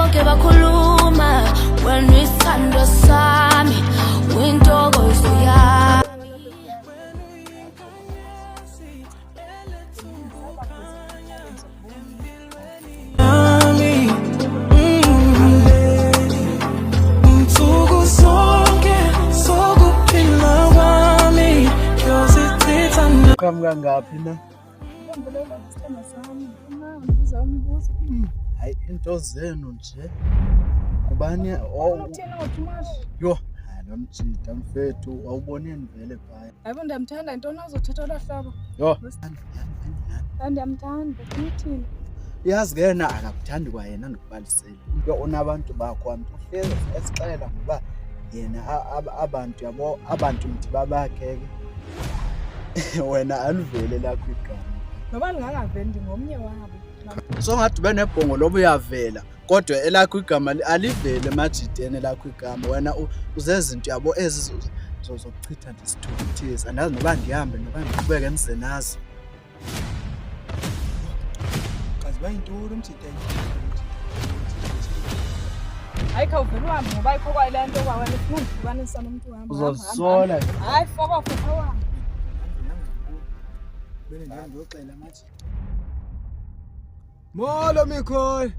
bonke bakhuluma wena isithando sami uyintokozo yami. Uqhamuka ngaphi na? Hayi into zenu nje. Kubani yo, nomjida mfethu awuboneni vele phaya. Hayibo ndiyamthanda intoni azothetha olahlobo. Yo. Ndiyamthanda uthini? Yazi ke yena akakuthandi kwa yena ndikubalisele. Into onabantu bakho amhleze esixela ngoba yena abantu yabo abantu mthi babakhe ke. Wena alivele lakho igama. Noba lingangaveli ndingomnye wabo. So ngathi ube nebhongo lobo uyavela kodwa elakho igama alivele emajideni lakho igama. Wena uzezinto yabo ezi zokuchitha ndisithukuthisa. Andazi noba ndihambe noba ndiqhubeke nize nazo. Kazi bayintoni umjideni? Hayi khawuvela uhambe ngoba ayikho kwale nto kwa wena ufuna ukudibanisa nomuntu wami. Uzosola. Hayi faka futhi uhambe. Bele ngiyoxela mathi. Molo Mikhoi.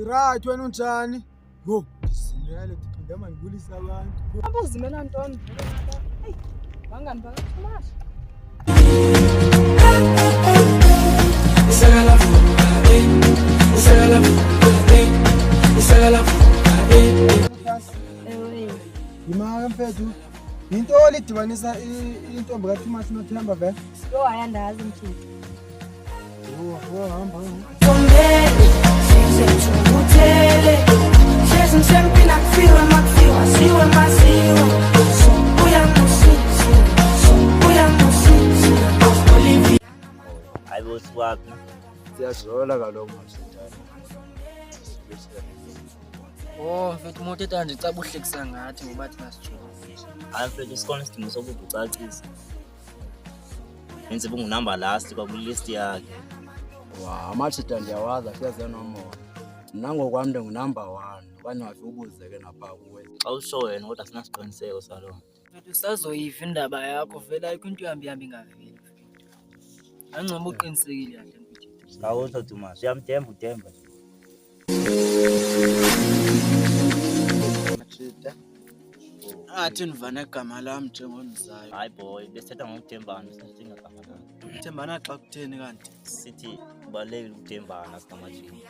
Right wena unjani? Yo, sinele ndiphinde mandibulisa abantu. Abuzimela ntoni? Hey, bangani bakaThomas. Yimaka mfethu. Into olidibanisa intombi kaThomas noThemba vele? Yo ayandazi mthini. Oh, hamba. Bombele sizethukuthele hlezi ngisempina kufiwa makufiwa siwe masiwe uyangusizi Olivia. Hayibo siwaphi? Siyazola kaloku manje. Oh, mfethu umuntu ethanda icaba uhlekisa ngathi ngoba thina sijona. Hayi mfethu isikole isidingo sokuthi ucacise. Yenze bungunamba last kwakulist yakhe. Wow, amachita ndiyawazi siyaze nomoya. Nangokwami ngingunumber 1, okanye wafika ubuzeke napha kuwe. Xa usho wena kodwa sinasiqiniseko salona. Mfethu sazoyiva indaba yakho vele ayikho into yambi ngaveli. Angcobo uqinisekile kahle mfethu. Ngawutho Thomas, uyamthemba uThemba. Machita. Athi nivana igama lami njengonizayo. Hayi boy, besithetha ngokuthembana sisidinga igama lakho. Thembana xa kutheni kanti? Sithi kubalekile ukuthembana sikamajini.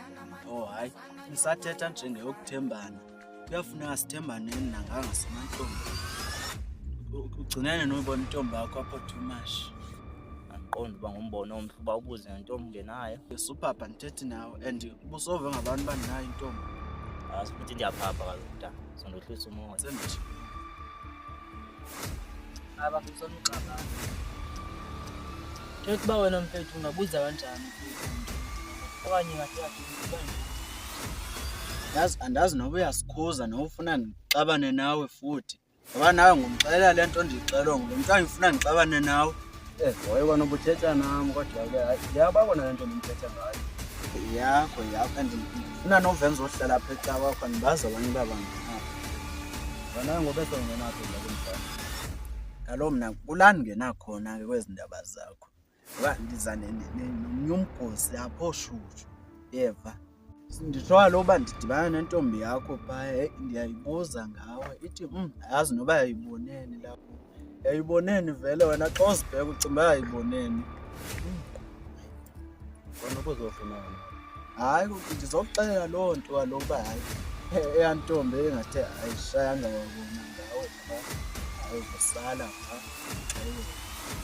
Oh hayi, nisathetha nje ngeyokuthembana. Kuyafuneka sithembaneni nangangasemantombi. Ugcinene noyibona intombi yakho apho Thomas. Angiqondi uba ngumbono omhle uba ubuze ngentombi ngenayo. Supapa ndithethi nawe and ubusove ngabantu banayo intombi. Asifuthi ndiyaphapha kaloku ta. Sondohlisa umoya. Sendithi Aba kusona uxabana. Thethi ba wena mfethu ungabuza kanjani mfethu? Okanye ngathi yathi yazi andazi noba uyasikhuza nofuna ndixabane nawe futhi. Ngoba nawe ngumxelela le nto ndiyixelwa ngulo mntwana ngifuna ndixabane nawe. Hoye kona ubuthetha nami kodwa ke yababona le nto ndimthetha ngayo. Yakho and ufuna novenza ohlala apha ekhaya kwakho ndibaza abanye babantu. Wena ngoba esongenathi la kumfana. Kalo mina kulani ngenakhona ke kwezindaba zakho. Ngoba ndiza nomnyumgosi apho shushu. Yeva. Ndithola loba ndidibana nentombi yakho phaya ndiyayibuza ngawe ithi ayazi noba yayiboneni lapho. Yayiboneni vele wena xa uzibheka ucimba yayiboneni. Khona ukuzofunana. Hayi ndizokuxelela loo nto kaloku ba hayi eyantombi engathe ayishayanga wabona ngawe cha. Hayi kusala cha.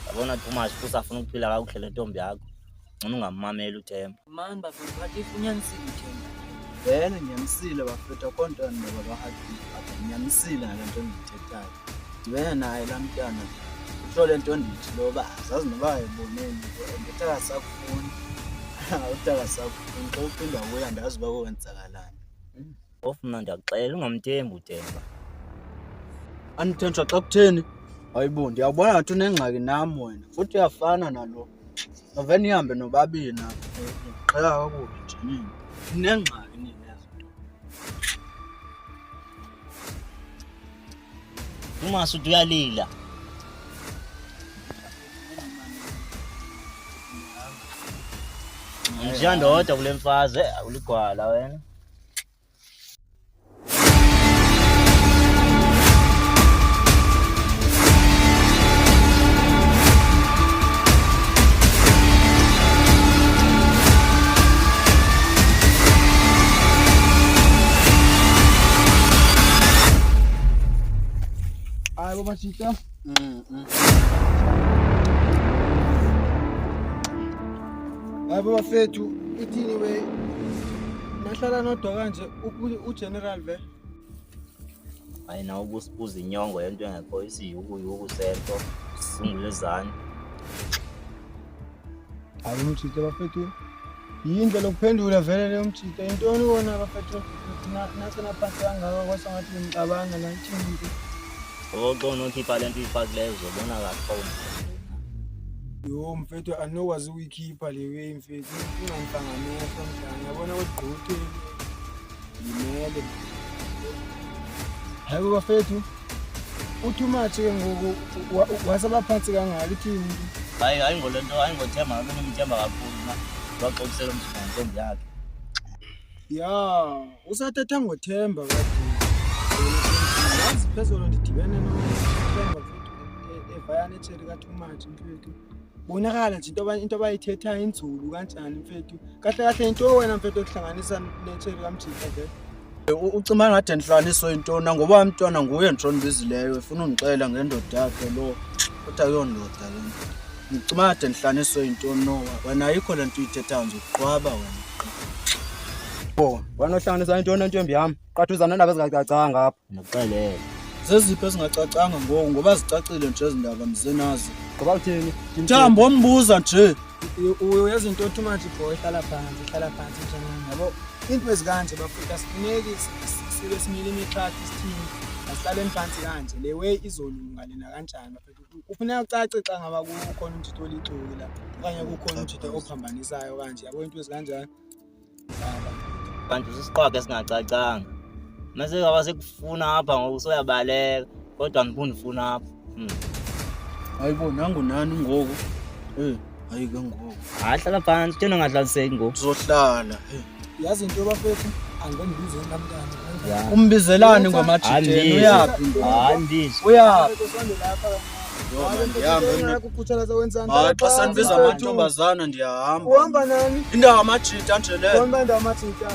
Yabona Thomas usafuna ukuphila kakuhle le ntombi yakho. Ngcono ungamamela uThemba. man bafethu bathi ifunyanisile uThemba. Vele ngiyamsile bafethu konke ndoba bahathi apha ngiyamsile ngale nto endithethayo. Ndibene naye lamntana. Usho le nto ndithi loba azazi noba ayiboneni ngethaka sakufuni. Awutaka sakufuni xa uphinda uya ndazi uba kwenzakalani. Ofuna ndiyakuxelela ungamthembi uThemba. Anithenjwa xa kutheni? Hayibo ndiyabona ngathi unengxaki nami wena futhi uyafana nalo. ave nihambe nobabini apha qhela kakubi nje nini inengxaki nini ezinto. Tumas uthi uyalila. Ngishiya ndodwa kule mfaze uligwala wena. Hayi baba Chita. Hayi baba fethu ithini we? Nahlala nodwa kanje uGeneral ve. Ayina ubusibuza inyongo yento engekho isiyuku sento singulezani. Hayi umchita bafethu. Yindlela lokuphendula vele le umchita. Intoni wona bafethu? Nasena phansi kangaka kwasangathi ngicabanga la ithini. Oqona ukhipha lento ifakileyo uzobona kahle. Yo mfethu anokwazi ukuyikhipha le way mfethu. Ingangihlanganisa mhlanga. Yabona kodgquthe. Yimele. Hayi bafethu. Uthumathi ke ngoku wasabaphansi kangaka ithini? Hayi ngolento ayingothemba ngabe nimthemba kakhulu na. Waxoxisela umsana ntombi yakhe. Ya, usathatha ngothemba kade. Yazi phezolo ndidibene nothemba futhi evayana echeri kathumathi mfethu. Bonakala nje into abayithethayo inzulu kanjani mfethu. Kahle into wena mfethu okuhlanganisa necheri kamjika ke. Ucima ngade nihlanganiswe intona ngoba umntwana nguye nje ondibizileyo efuna ungixela ngendoda yakhe lo kodwa yondoda lento. Ngicima ngade nihlanganiswe intoni no wena ayikho lento uyithethayo nje uqhwaba wena. Wena ohlanganisa intoni ntombi yami? Qathuzana nendaba ezingacacanga apha. Nokuxelela. Zeziphi ezingacacanga ngoba zicacile nje izindaba mzenazi. Ngoba uthini? Thambo ombuza nje. Uyazi into othumathi boy hlala phansi njani yabo. Into ezikanje bafika sifuneki sibe simile imitrack isithini. Asihlale phansi kanje le way izolunga lena kanjani bafethu. Kufuneka ucace xa ngaba kukhona umthitho olixuku la. Okanye kukhona umthitho ophambanisayo kanje yabo into ezikanjani. Kanti usisiqhwaga esingacacanga. Mase ngaba sekufuna apha ngoku soyabaleka kodwa angifuni ufuna apha. Hayibo nangu nani ngoku. Hayi ke ngoku. Hahlala phansi thina ngadlaliseki ngoku. Uzohlala. Yazi into bafethu angombize namntana. Umbizelani ngomajiteni uyapi? Andizi. Uyapi? Xa sanibiza amantombazana ndiyahamba. Uhamba nani? Indawo amajita nje le. Uhamba indawo amajita.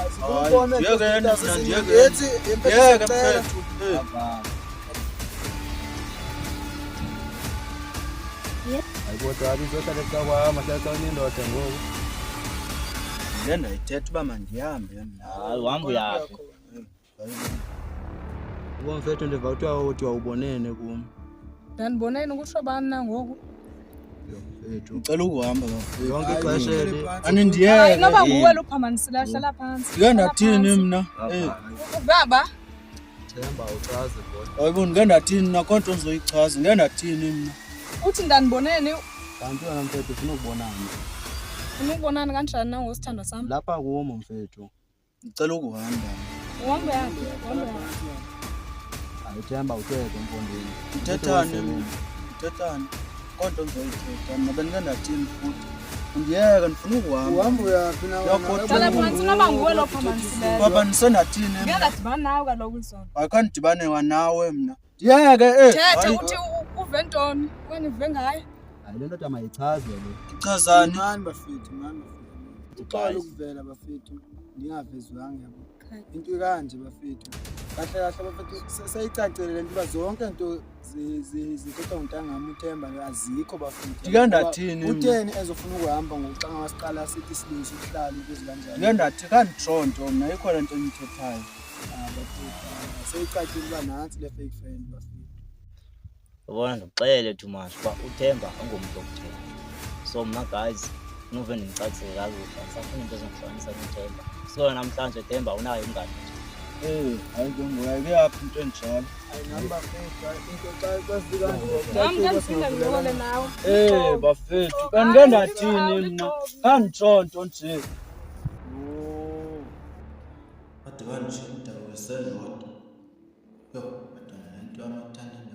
Yeke mfethu. Ayibodwa abizohlala ecakwami mahlala unendoda ngoku. Ngena ithethe uba mandihambe mina. Hayi uhamba uyaphi? Ubona mfethu ndiva uthi wawubonene kum. Ndaniboneni ukuthi bani na ngoku? Ngicela ukuhamba bafethu. Yonke ixesha eli. Ani ndiyeke. Inoba nguwe lo phambanisile ahlala phansi. Ngeke ndathini mna? Baba. Themba uchaze bona. Hayibo ngeke ndathini na konto ngizoyichaza ngeke ndathini mna. Uthi ndaniboneni Kanti wena mfethu ufuna ukubonana. unibonani kanjani na ngosithando sami? Lapha kumo mfethu. Ngicela ukuhamba. Uhamba yakhe. Ayithemba utheke empondweni. Ithethani. Konto ngizoyithetha mina bengeke ndathini futhi. Ngiyeke ndifuna ukuhamba. Uhamba uyaphi na wena? Hlala phansi noba nguwe lo phambanisile. Baba nisendathini Ngeke ndadibana nawe kaloku izolo. akandibane nawe mna. Ndiyeke Thethe uthi uve ntoni? Wena uve ngayo. Hayi lento dama ichaze le. Ichazani? Mani bafethu. Uqala ukuvela bafethu. Ndingavezwanga yabo. Into kanje bafethu. Kahle bafethu sayicacile lento ba zonke into zithetha untangami uThemba azikho bafethu. Ndike ndathini? Utheni ezofuna ukuhamba ngokucanga masiqala sithi silungise ukuhlala into ezikanjalo. Ndike ndathi kanditronto mna ayikho lento engithethayo. Bafethu sayicacile uba nansi le fake friend bafethu. Ubona ndikuxele Tumas uba uThemba ungumuntu okuthemba. So mna guys nuve ndicacile kakuhle. Safuna into ezongihlanganisa noThemba. So namhlanje Themba unayo ingane. Hayi ke ngoyake yaphi into enjalo. Ayinami bafethu, into xa sifika Nami ngiphinde ngibone nawe. Bafethu, kanti ke ndathini mna? Khanditshonto nje. Kade banjinda wesendoda. Yo, into amathanda